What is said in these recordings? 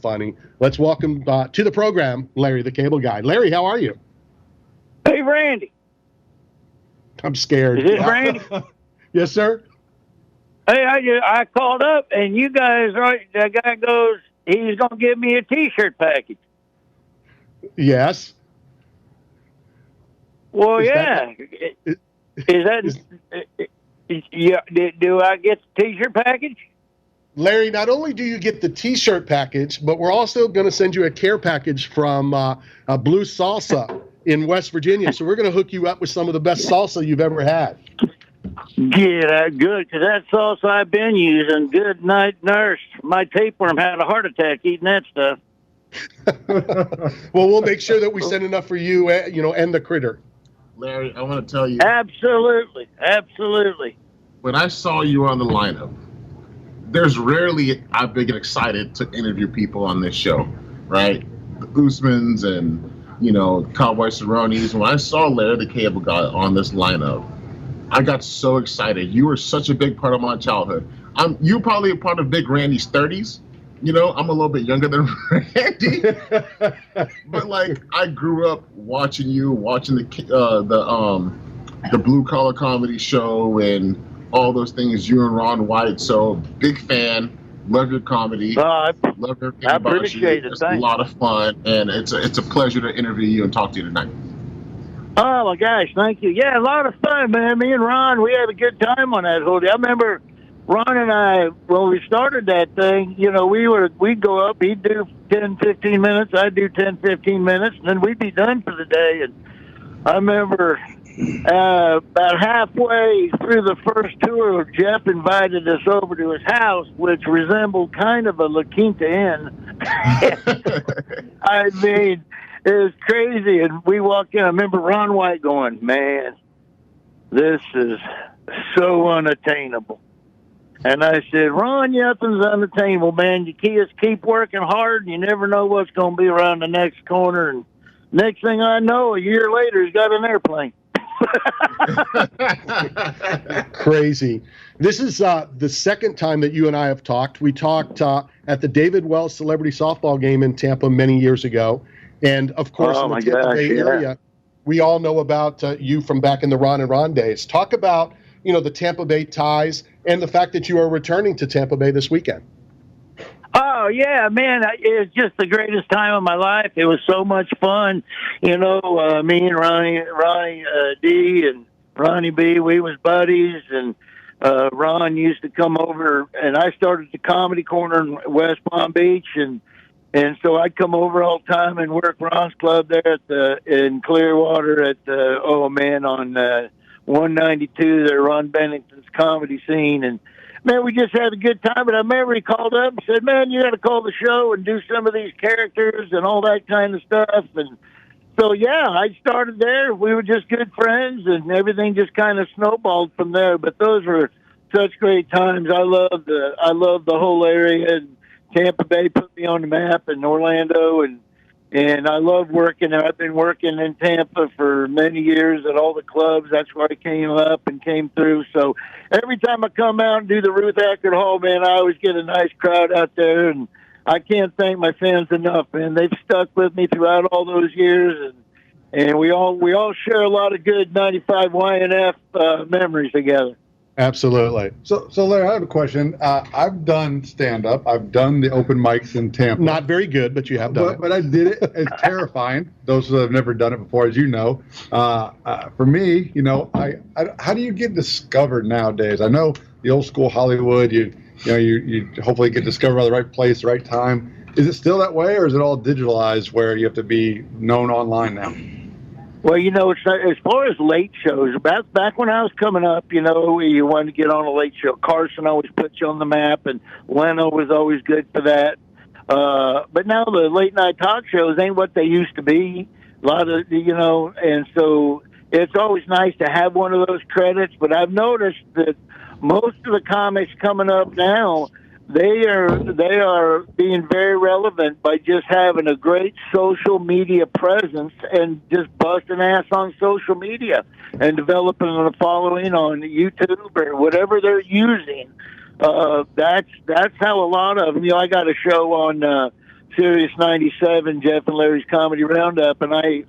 funny. Let's welcome to the program, Larry the Cable Guy. Larry, how are you? Hey, Randy. I'm scared. Is this Randy? Yes, sir. Hey, I called up, and you guys, right? That guy goes, he's going to give me a T-shirt package. Yes. Well, Is yeah. Do I get the T-shirt package? Larry, not only do you get the T-shirt package, but we're also going to send you a care package from Blue Salsa in West Virginia. So we're going to hook you up with some of the best salsa you've ever had. Yeah, good, because that salsa I've been using, good night nurse. My tapeworm had a heart attack eating that stuff. Well, we'll make sure that we send enough for you, and the critter. Larry, I want to tell you. Absolutely. When I saw you on the lineup, there's rarely I've been excited to interview people on this show, right? The Usmans and, Cowboy Cerrone's. When I saw Larry the Cable Guy on this lineup, I got so excited. You were such a big part of my childhood. You're probably a part of Big Randy's 30s. I'm a little bit younger than Randy. But, I grew up watching you, watching the Blue Collar Comedy Show and all those things, you and Ron White. So, big fan. Love your comedy. Love everything I about appreciate you. it. It's a lot of fun, and it's a pleasure to interview you and talk to you tonight. Oh, my gosh, thank you. Yeah, a lot of fun, man. Me and Ron, we had a good time on that whole day. I remember Ron and I, when we started that thing, we'd go up, he'd do 10, 15 minutes, I'd do 10, 15 minutes, and then we'd be done for the day. And I remember about halfway through the first tour, Jeff invited us over to his house, which resembled kind of a La Quinta Inn. I mean, it was crazy. And we walked in. I remember Ron White going, man, this is so unattainable. And I said, Ron, nothing's unattainable, man. You just keep working hard, and you never know what's going to be around the next corner. And next thing I know, a year later, he's got an airplane. Crazy. This is the second time that you and I have talked. We talked at the David Wells Celebrity Softball game in Tampa many years ago. And, of course, in the Tampa Bay area, we all know about you from back in the Ron and Ron days. Talk about, the Tampa Bay ties and the fact that you are returning to Tampa Bay this weekend. Oh, yeah, man. It was just the greatest time of my life. It was so much fun. Me and Ronnie D and Ronnie B, we was buddies. And Ron used to come over, and I started the Comedy Corner in West Palm Beach. And so I'd come over all the time and work Ron's Club there in Clearwater on 192 there, Ron Bennington's comedy scene. And, man, we just had a good time. But I remember he called up and said, man, you got to call the show and do some of these characters and all that kind of stuff. And so, yeah, I started there. We were just good friends, and everything just kind of snowballed from there. But those were such great times. I loved the whole area. And Tampa Bay put me on the map, and Orlando, and I love working there. I've been working in Tampa for many years at all the clubs. That's where I came up and came through. So every time I come out and do the Ruth Ackert Hall, man, I always get a nice crowd out there, and I can't thank my fans enough, man. They've stuck with me throughout all those years, and we all share a lot of good 95 YNF memories together. Absolutely. So Larry, I have a question. I've done stand-up. I've done the open mics in Tampa. Not very good, but you have done it. But I did it. It's terrifying. Those who have never done it before, as you know. For me, how do you get discovered nowadays? I know the old school Hollywood, you hopefully get discovered by the right place, the right time. Is it still that way, or is it all digitalized where you have to be known online now? Well, it's as far as late shows, back when I was coming up, you wanted to get on a late show. Carson always put you on the map, and Leno was always good for that. But now the late night talk shows ain't what they used to be. A lot of, and so it's always nice to have one of those credits. But I've noticed that most of the comics coming up now, they are being very relevant by just having a great social media presence and just busting ass on social media and developing a following on YouTube or whatever they're using. That's how a lot of them. I got a show on Sirius 97, Jeff and Larry's Comedy Roundup, and I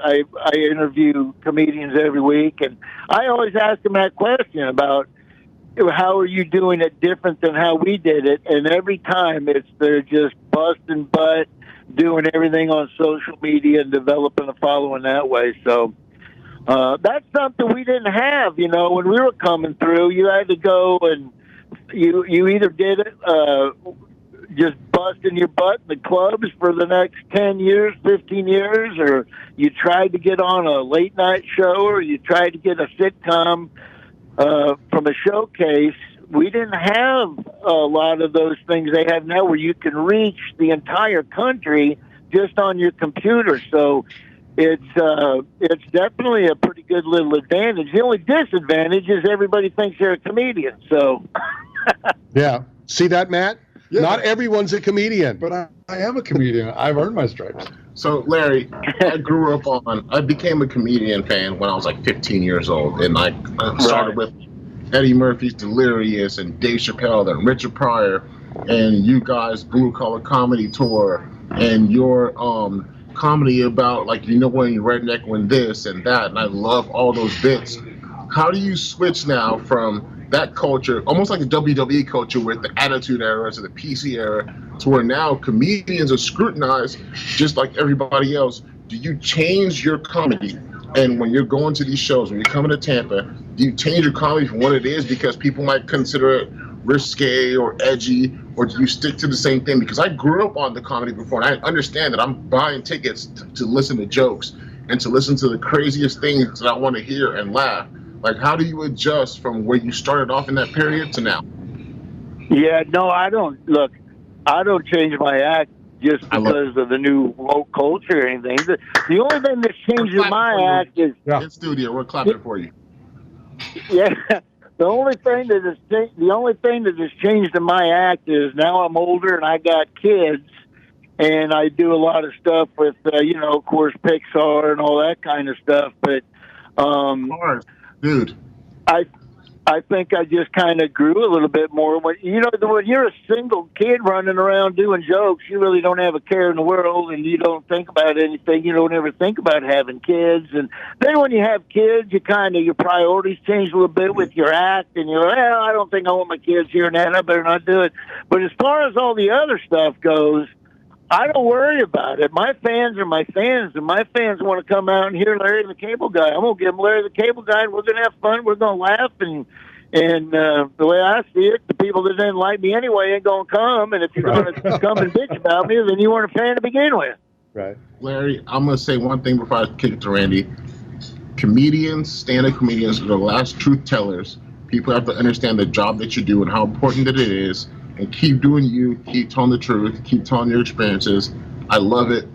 interview comedians every week, and I always ask them that question about how are you doing it different than how we did it, and every time they're just busting butt, doing everything on social media and developing a following that way. So that's something we didn't have, when we were coming through. You had to go and you either did it just busting your butt in the clubs for the next 10 years, 15 years, or you tried to get on a late night show, or you tried to get a sitcom from a showcase. We didn't have a lot of those things they have now where you can reach the entire country just on your computer. So it's definitely a pretty good little advantage. The only disadvantage is everybody thinks they're a comedian. So yeah. See that, Matt? Yeah. Not everyone's a comedian. But I am a comedian. I've earned my stripes. So, Larry, I became a comedian fan when I was like 15 years old. And I started with Eddie Murphy's Delirious and Dave Chappelle and Richard Pryor and you guys' Blue Collar Comedy Tour and your comedy about, like, when you redneck when this and that. And I love all those bits. How do you switch now from that culture, almost like the WWE culture with the Attitude Era to the PC era, to where now comedians are scrutinized just like everybody else? Do you change your comedy? And when you're going to these shows, when you're coming to Tampa, do you change your comedy from what it is because people might consider it risque or edgy, or do you stick to the same thing? Because I grew up on the comedy before, and I understand that I'm buying tickets to listen to jokes and to listen to the craziest things that I want to hear and laugh. Like, how do you adjust from where you started off in that period to now? Yeah, no, I don't change my act just because of the new woke culture or anything. The only thing that changes my act is... In studio, we're clapping for you. Yeah, the only thing that has changed in my act is now I'm older and I got kids, and I do a lot of stuff with, of course, Pixar and all that kind of stuff, but... Dude, I think I just kind of grew a little bit more. When you're a single kid running around doing jokes, you really don't have a care in the world, and you don't think about anything. You don't ever think about having kids. And then when you have kids, your priorities change a little bit with your act, and you're like, I don't think I want my kids hearing that. I better not do it. But as far as all the other stuff goes, I don't worry about it. My fans are my fans, and my fans want to come out and hear Larry the Cable Guy. I'm going to give them Larry the Cable Guy, and we're going to have fun. We're going to laugh, and the way I see it, the people that didn't like me anyway ain't going to come, and if you're going to come and bitch about me, then you weren't a fan to begin with. Right. Larry, I'm going to say one thing before I kick it to Randy. Comedians, stand-up comedians, are the last truth tellers. People have to understand the job that you do and how important that it is. And keep doing you, keep telling the truth, keep telling your experiences. I love it.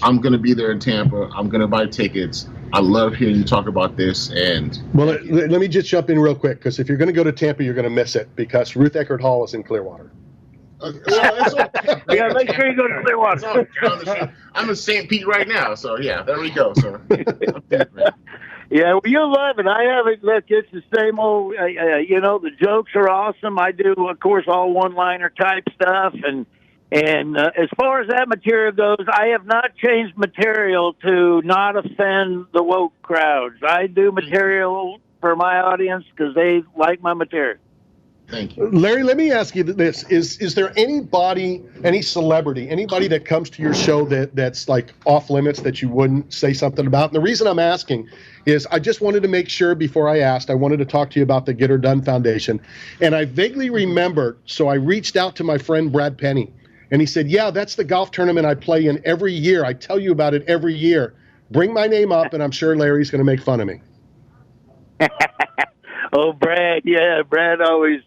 I'm going to be there in Tampa. I'm going to buy tickets. I love hearing you talk about this. And well, let me just jump in real quick, because if you're going to go to Tampa, you're going to miss it, because Ruth Eckerd Hall is in Clearwater. Yeah, make sure you go to Clearwater. I'm in St. Pete right now, so yeah, there we go, sir. Yeah, well, you'll love it. I haven't. Look, it's the same old. The jokes are awesome. I do, of course, all one-liner type stuff, and as far as that material goes, I have not changed material to not offend the woke crowds. I do material for my audience because they like my material. Thank you. Larry, let me ask you this. Is there anybody, any celebrity, anybody that comes to your show that's like off limits that you wouldn't say something about? And the reason I'm asking is I just wanted to make sure before I asked, I wanted to talk to you about the Git-R-Done Foundation. And I vaguely remember, so I reached out to my friend Brad Penny, and he said, yeah, that's the golf tournament I play in every year. I tell you about it every year. Bring my name up, and I'm sure Larry's going to make fun of me. Oh, Brad, yeah, Brad always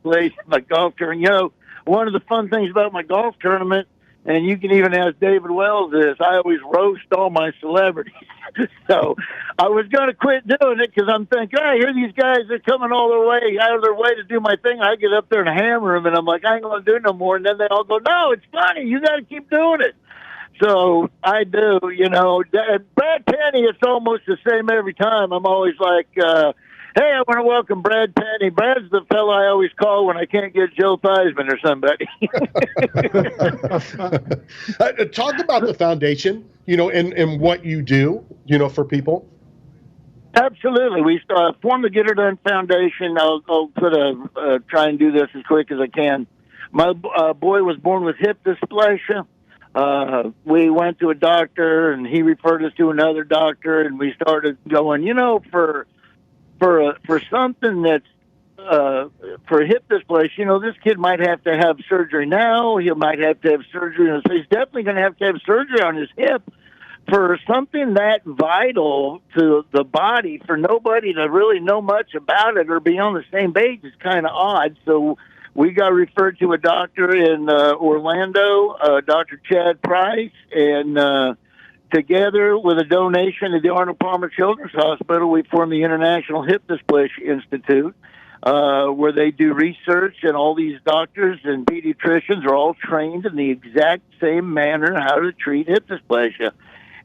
plays my golf tournament. One of the fun things about my golf tournament, and you can even ask David Wells this, I always roast all my celebrities. So I was going to quit doing it because I'm thinking, here these guys are coming all their way, out of their way to do my thing. I get up there and hammer them, and I'm like, I ain't going to do no more. And then they all go, no, it's funny. You got to keep doing it. So I do, Brad Penny, it's almost the same every time. I'm always like, Hey, I want to welcome Brad Penny. Brad's the fellow I always call when I can't get Joe Theismann or somebody. Talk about the foundation, and what you do, for people. Absolutely. We formed the Git-R-Done Foundation. I'll try and do this as quick as I can. My boy was born with hip dysplasia. We went to a doctor, and he referred us to another doctor, and we started going, for something that's for hip dysplasia, this kid might have to have surgery now. He might have to have surgery. So he's definitely going to have surgery on his hip. For something that vital to the body, for nobody to really know much about it or be on the same page is kind of odd. So we got referred to a doctor in Orlando, Dr. Chad Price, and together with a donation to the Arnold Palmer Children's Hospital, we formed the International Hip Dysplasia Institute, where they do research, and all these doctors and pediatricians are all trained in the exact same manner how to treat hip dysplasia.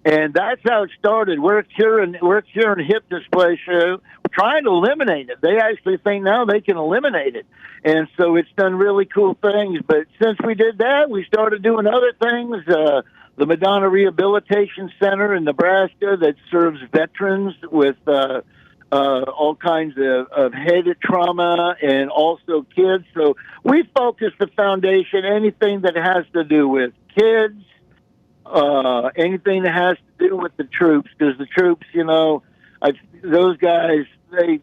And that's how it started. We're curing hip dysplasia, trying to eliminate it. They actually think now they can eliminate it. And so it's done really cool things. But since we did that, we started doing other things. The Madonna Rehabilitation Center in Nebraska that serves veterans with all kinds of head trauma and also kids. So we focus the foundation, anything that has to do with kids, anything that has to do with the troops, because the troops, those guys, they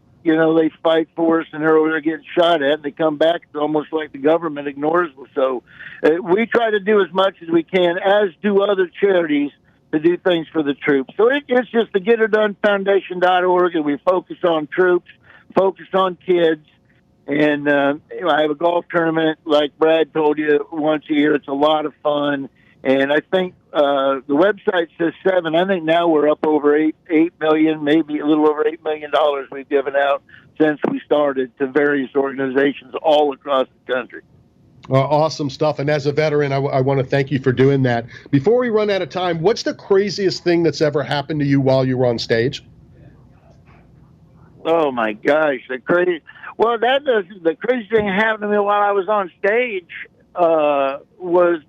fight for us, and they're over there getting shot at, and they come back. It's almost like the government ignores them. So we try to do as much as we can, as do other charities, to do things for the troops. So it's just the GetItDoneFoundation.org, and we focus on troops, focus on kids. And I have a golf tournament, like Brad told you, once a year. It's a lot of fun. And I think the website says 7. I think now we're up over 8 million, maybe a little over $8 million we've given out since we started to various organizations all across the country. Awesome stuff. And as a veteran, I want to thank you for doing that. Before we run out of time, what's the craziest thing that's ever happened to you while you were on stage? Oh my gosh, the crazy thing that happened to me while I was on stage was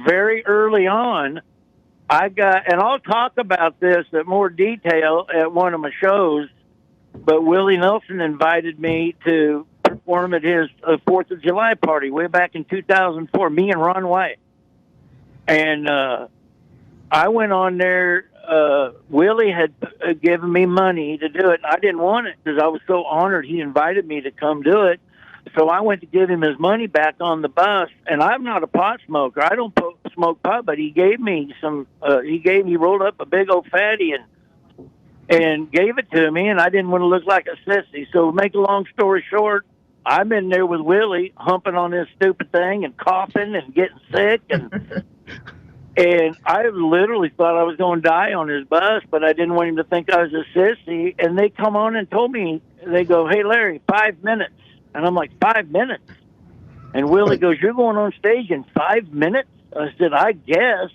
very early on. And I'll talk about this in more detail at one of my shows, but Willie Nelson invited me to perform at his 4th of July party way back in 2004, me and Ron White. And I went on there. Willie had given me money to do it, and I didn't want it because I was so honored he invited me to come do it. So I went to give him his money back on the bus, and I'm not a pot smoker. I don't smoke pot, but he gave me some. He rolled up a big old fatty and gave it to me, and I didn't want to look like a sissy. So, make a long story short, I'm in there with Willie, humping on this stupid thing and coughing and getting sick, and I literally thought I was going to die on his bus, but I didn't want him to think I was a sissy. And they come on and told me, they go, "Hey, Larry, 5 minutes." And I'm like, 5 minutes? And Willie goes, "You're going on stage in 5 minutes?" I said, "I guess."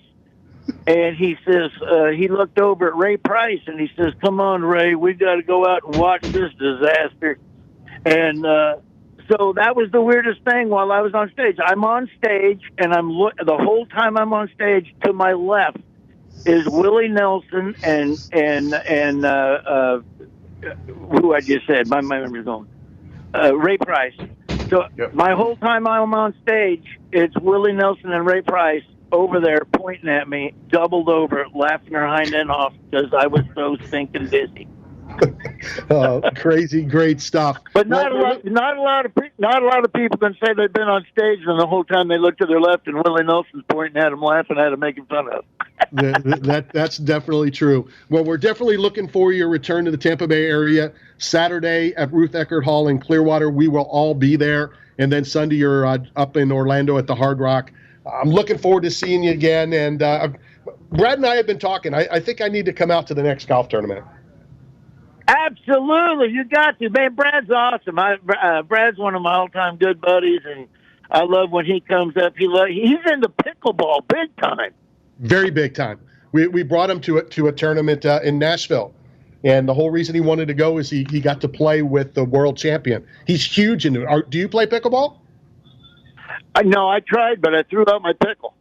And he says, he looked over at Ray Price, and he says, "Come on, Ray, we got to go out and watch this disaster." And so that was the weirdest thing while I was on stage. I'm on stage, and the whole time I'm on stage, to my left is Willie Nelson and who I just said, my memory's going. Ray Price. So my whole time I'm on stage, it's Willie Nelson and Ray Price over there pointing at me, doubled over, laughing their hind end off because I was so stinking busy. Crazy, great stuff. But not a lot of people can say they've been on stage and the whole time they look to their left and Willie Nelson's pointing at them, laughing at them, making fun of them. That's definitely true. Well, we're definitely looking for your return to the Tampa Bay area. Saturday at Ruth Eckerd Hall in Clearwater, we will all be there. And then Sunday, you're up in Orlando at the Hard Rock. I'm looking forward to seeing you again. And Brad and I have been talking. I think I need to come out to the next golf tournament. Absolutely, you got to, man. Brad's awesome. Brad's one of my all-time good buddies, and I love when he comes up. He's into pickleball big time. Very big time. We brought him to a tournament in Nashville, And the whole reason he wanted to go is he got to play with the world champion. He's huge into it. Do you play pickleball? No, I tried, but I threw out my pickle.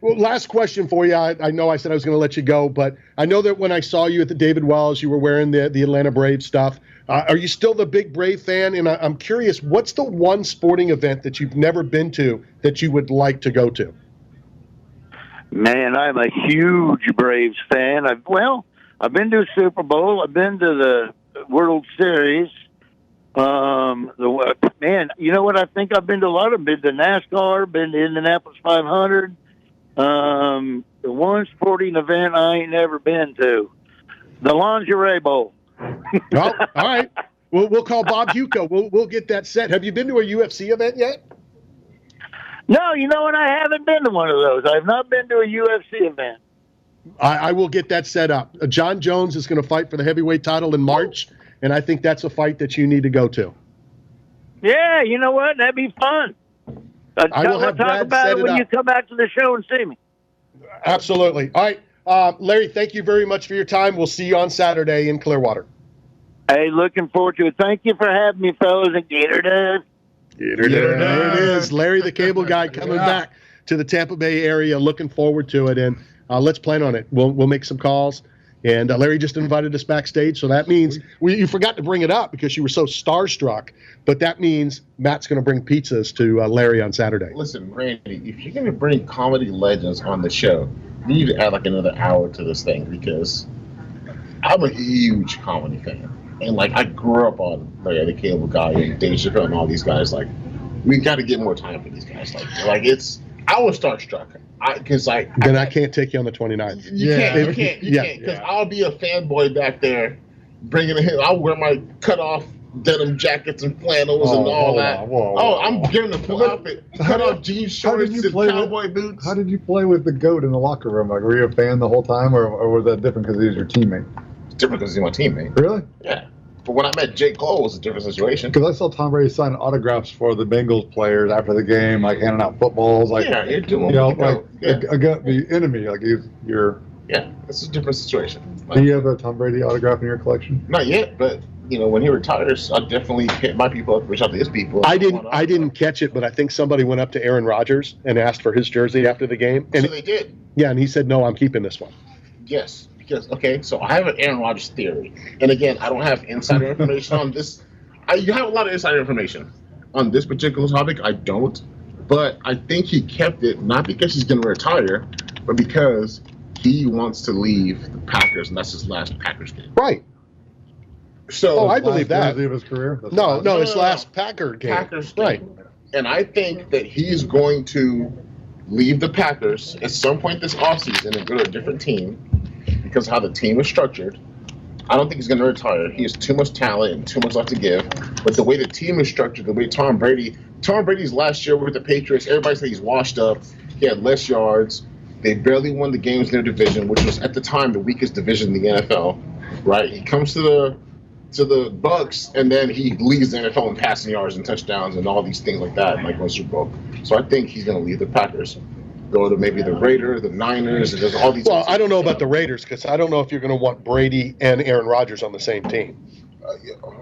Well, last question for you. I know I said I was going to let you go, but I know that when I saw you at the David Wells, you were wearing the Atlanta Braves stuff. Are you still the big Brave fan? And I'm curious, what's the one sporting event that you've never been to that you would like to go to? Man, I'm a huge Braves fan. I've been to a Super Bowl. I've been to the World Series. Man, you know what? I think I've been to a lot of them. Been to NASCAR, been to Indianapolis 500. The one sporting event I ain't never been to, the Lingerie Bowl. Well, all right. We'll call Bob Huco. We'll get that set. Have you been to a UFC event yet? No, you know what? I haven't been to one of those. I've not been to a UFC event. I will get that set up. John Jones is going to fight for the heavyweight title in March, and I think that's a fight that you need to go to. Yeah, you know what? That'd be fun. I will have talk Brad about set it when up. you come back to the show and see me. Absolutely. All right. Larry, thank you very much for your time. We'll see you on Saturday in Clearwater. Hey, looking forward to it. Thank you for having me, fellas, and Git-R-Done. There it is. Larry the Cable Guy coming back to the Tampa Bay area. Looking forward to it, and let's plan on it. We'll make some calls. And Larry just invited us backstage, so that means you forgot to bring it up because you were so starstruck. But that means Matt's going to bring pizzas to Larry on Saturday. Listen, Randy, if you're going to bring comedy legends on the show, you need to add like another hour to this thing because I'm a huge comedy fan. And like I grew up on Larry the Cable Guy and Dave Chappelle and all these guys. Like we got to get more time for these guys. Like it's I was starstruck. Then I can't take you on the 29th. You can't because I'll be a fanboy back there, bringing it. I'll wear my cut off denim jackets and flannels and all that. I'm giving the full outfit. Cut off jeans, shorts, and cowboy boots. How did you play with the GOAT in the locker room? Like, were you a fan the whole time, or was that different because he was your teammate? It's different because he's my teammate. Really? Yeah. But when I met Jake Cole, it was a different situation. Because I saw Tom Brady sign autographs for the Bengals players after the game, like handing out footballs, like you're doing, the enemy, like you're. Yeah, it's a different situation. Do you have a Tom Brady autograph in your collection? Not yet, but when he retires, I'll definitely hit my people up, reach out to his people. I didn't catch it, but I think somebody went up to Aaron Rodgers and asked for his jersey after the game. And so they did. Yeah, and he said, "No, I'm keeping this one." Yes. So I have an Aaron Rodgers theory. And again, I don't have insider information on this. You have a lot of insider information on this particular topic. I don't. But I think he kept it, not because he's going to retire, but because he wants to leave the Packers, and that's his last Packers game. Right. So I believe that. Of his career? No, his last Packer game. Packers game. Right. And I think that he's going to leave the Packers at some point this offseason and go to a different team. Because of how the team is structured, I don't think he's going to retire. He has too much talent and too much left to give. But the way the team is structured, the way Tom Brady's last year with the Patriots, everybody said he's washed up. He had less yards. They barely won the games in their division, which was at the time the weakest division in the NFL. Right? He comes to the Bucks, and then he leads the NFL in passing yards and touchdowns and all these things like that, like wins Super Bowl. So I think he's going to leave the Packers. Go to maybe the Raiders, the Niners, and there's all these. Well, I don't know about the Raiders because I don't know if you're going to want Brady and Aaron Rodgers on the same team.